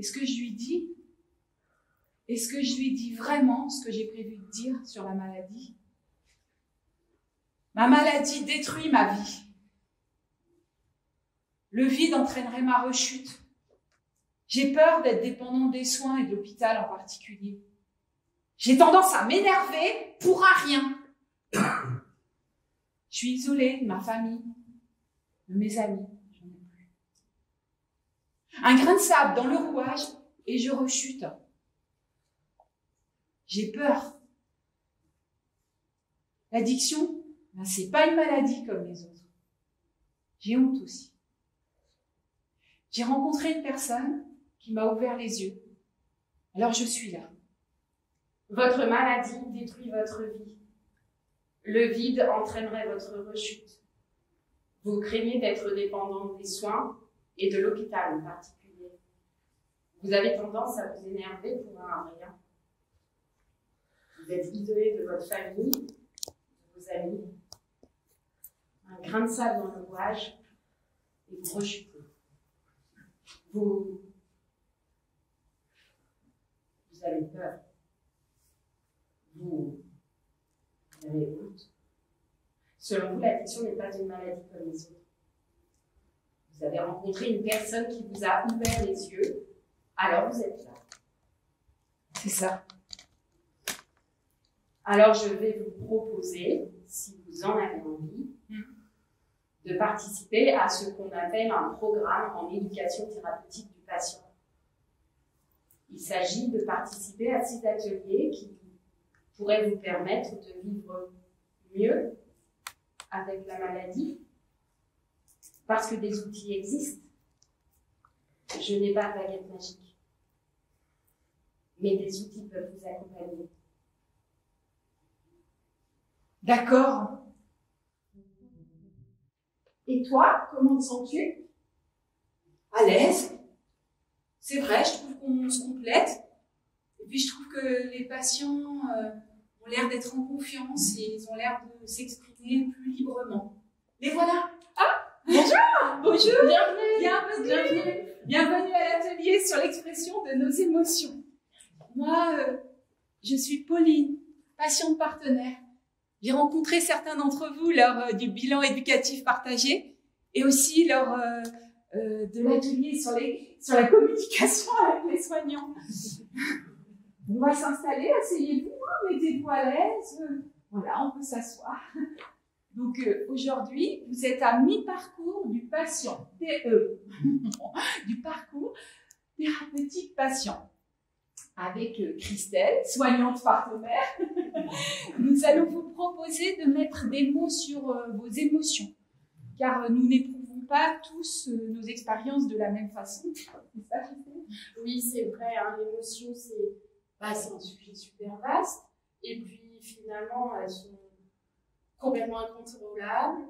Est-ce que je lui dis? Est-ce que je lui dis vraiment ce que j'ai prévu de dire sur la maladie? Ma maladie détruit ma vie. Le vide entraînerait ma rechute. J'ai peur d'être dépendant des soins et de l'hôpital en particulier. J'ai tendance à m'énerver pour un rien. Je suis isolée de ma famille, de mes amis. J'en ai plus. Un grain de sable dans le rouage et je rechute. J'ai peur. L'addiction, c'est pas une maladie comme les autres. J'ai honte aussi. J'ai rencontré une personne qui m'a ouvert les yeux. Alors je suis là. Votre maladie détruit votre vie. Le vide entraînerait votre rechute. Vous craignez d'être dépendant des soins et de l'hôpital en particulier. Vous avez tendance à vous énerver pour un rien. Vous êtes isolé de votre famille, de vos amis. Un grain de sable dans le rouage et vous rechutez. Vous avez peur. Vous avez honte. Selon vous, l'addiction n'est pas une maladie comme les autres. Vous avez rencontré une personne qui vous a ouvert les yeux, alors vous êtes là. C'est ça. Alors je vais vous proposer, si vous en avez envie, de participer à ce qu'on appelle un programme en éducation thérapeutique du patient. Il s'agit de participer à ces ateliers qui pourraient vous permettre de vivre mieux avec la maladie, parce que des outils existent. Je n'ai pas de baguette magique, mais des outils peuvent vous accompagner. D'accord. Et toi, comment te sens-tu? À l'aise. C'est vrai, je trouve qu'on se complète. Et puis je trouve que les patients ont l'air d'être en confiance et ils ont l'air de s'exprimer plus librement. Les voilà. Ah, bonjour. Bonjour. Bienvenue à l'atelier sur l'expression de nos émotions. Moi, je suis Pauline, patiente partenaire. J'ai rencontré certains d'entre vous lors du bilan éducatif partagé et aussi lors de l'atelier sur la communication avec les soignants. On va s'installer, asseyez-vous, mettez-vous à l'aise. Voilà, on peut s'asseoir. Donc aujourd'hui, vous êtes à mi-parcours du patient, du parcours thérapeutique patient. Avec Christelle, soignante partenaire, nous allons vous proposer de mettre des mots sur vos émotions, car nous n'éprouvons pas tous nos expériences de la même façon. N'est-ce pas, Christelle? Oui, c'est vrai, hein, l'émotion, c'est un sujet super vaste, et puis finalement, elles sont complètement incontrôlables,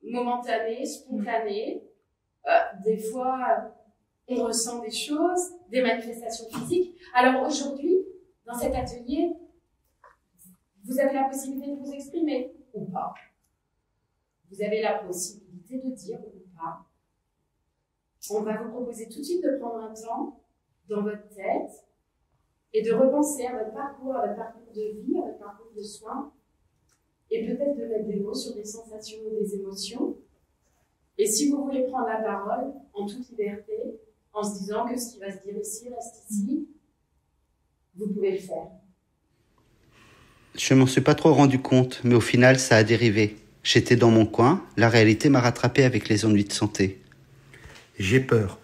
momentanées, spontanées. Des fois, on ressent des choses, des manifestations physiques. Alors aujourd'hui, dans cet atelier, vous avez la possibilité de vous exprimer ou pas. Vous avez la possibilité de dire ou pas. On va vous proposer tout de suite de prendre un temps dans votre tête et de repenser à votre parcours de vie, à votre parcours de soins, et peut-être de mettre des mots sur des sensations ou des émotions. Et si vous voulez prendre la parole en toute liberté, en se disant que ce qui va se dire ici reste ici, vous pouvez le faire. Je m'en suis pas trop rendu compte, mais au final, ça a dérivé. J'étais dans mon coin, la réalité m'a rattrapé avec les ennuis de santé. J'ai peur.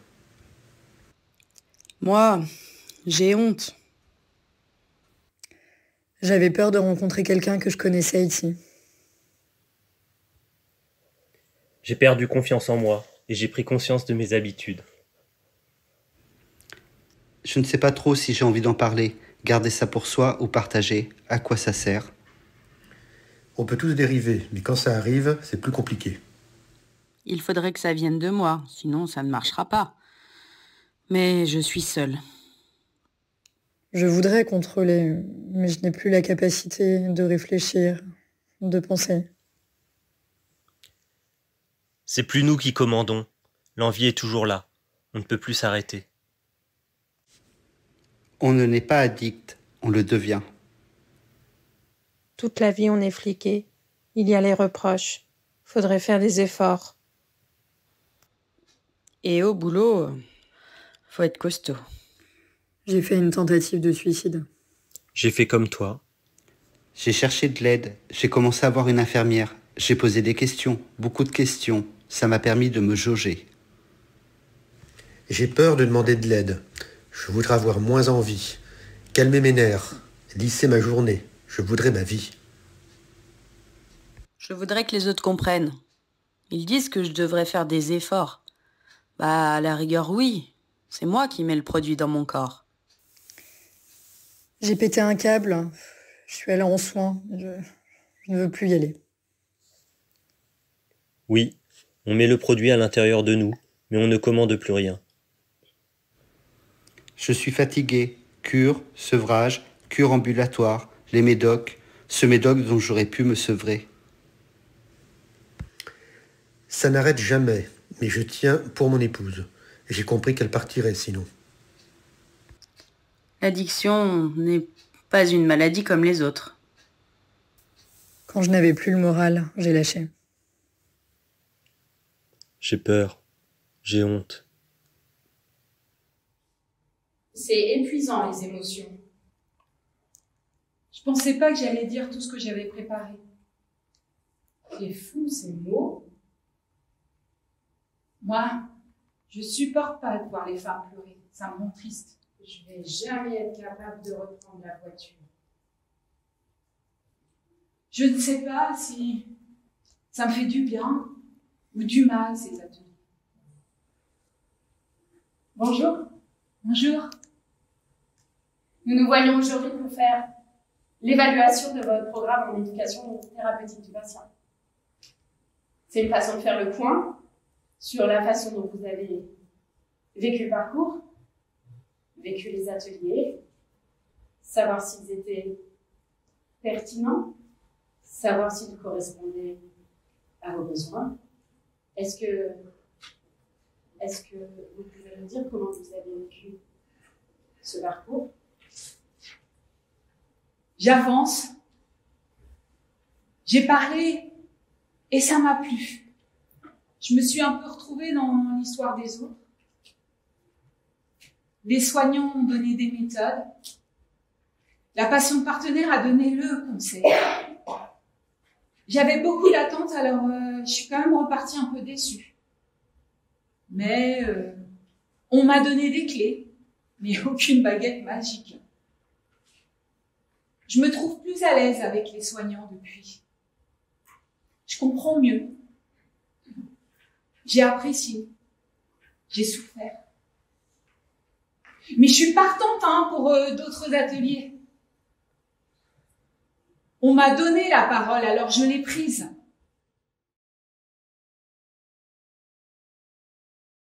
Moi, j'ai honte. J'avais peur de rencontrer quelqu'un que je connaissais ici. J'ai perdu confiance en moi et j'ai pris conscience de mes habitudes. Je ne sais pas trop si j'ai envie d'en parler. Garder ça pour soi ou partager, à quoi ça sert? On peut tous dériver, mais quand ça arrive, c'est plus compliqué. Il faudrait que ça vienne de moi, sinon ça ne marchera pas. Mais je suis seule. Je voudrais contrôler, mais je n'ai plus la capacité de réfléchir, de penser. C'est plus nous qui commandons. L'envie est toujours là. On ne peut plus s'arrêter. On ne n'est pas addict, on le devient. Toute la vie, on est fliqué. Il y a les reproches. Faudrait faire des efforts. Et au boulot, faut être costaud. J'ai fait une tentative de suicide. J'ai fait comme toi. J'ai cherché de l'aide, j'ai commencé à voir une infirmière. J'ai posé des questions, beaucoup de questions. Ça m'a permis de me jauger. J'ai peur de demander de l'aide. Je voudrais avoir moins envie. Calmer mes nerfs. Lisser ma journée. Je voudrais ma vie. Je voudrais que les autres comprennent. Ils disent que je devrais faire des efforts. Bah, à la rigueur, oui. C'est moi qui mets le produit dans mon corps. J'ai pété un câble. Je suis allée en soins. Je ne veux plus y aller. Oui, on met le produit à l'intérieur de nous, mais on ne commande plus rien. Je suis fatigué. Cure, sevrage, cure ambulatoire, les médocs, ce médoc dont j'aurais pu me sevrer. Ça n'arrête jamais, mais je tiens pour mon épouse. Et j'ai compris qu'elle partirait sinon. L'addiction n'est pas une maladie comme les autres. Quand je n'avais plus le moral, j'ai lâché. J'ai peur. J'ai honte. C'est épuisant, les émotions. Je pensais pas que j'allais dire tout ce que j'avais préparé. C'est fou, ces mots. Moi, je supporte pas de voir les femmes pleurer. Ça me rend triste. Je vais jamais être capable de reprendre la voiture. Je ne sais pas si ça me fait du bien ou du mal, ces ateliers. Bonjour. Bonjour. Nous nous voyons aujourd'hui pour faire l'évaluation de votre programme en éducation thérapeutique du patient. C'est une façon de faire le point sur la façon dont vous avez vécu le parcours, vécu les ateliers, savoir s'ils étaient pertinents, savoir s'ils correspondaient à vos besoins. Est-ce que vous pouvez nous dire comment vous avez vécu ce parcours? J'avance. J'ai parlé et ça m'a plu. Je me suis un peu retrouvée dans l'histoire des autres. Les soignants ont donné des méthodes. La passion de partenaire a donné le conseil. J'avais beaucoup d'attentes, alors je suis quand même repartie un peu déçue. Mais on m'a donné des clés, mais aucune baguette magique. Je me trouve plus à l'aise avec les soignants depuis. Je comprends mieux. J'ai apprécié. J'ai souffert. Mais je suis partante pour d'autres ateliers. On m'a donné la parole, alors je l'ai prise.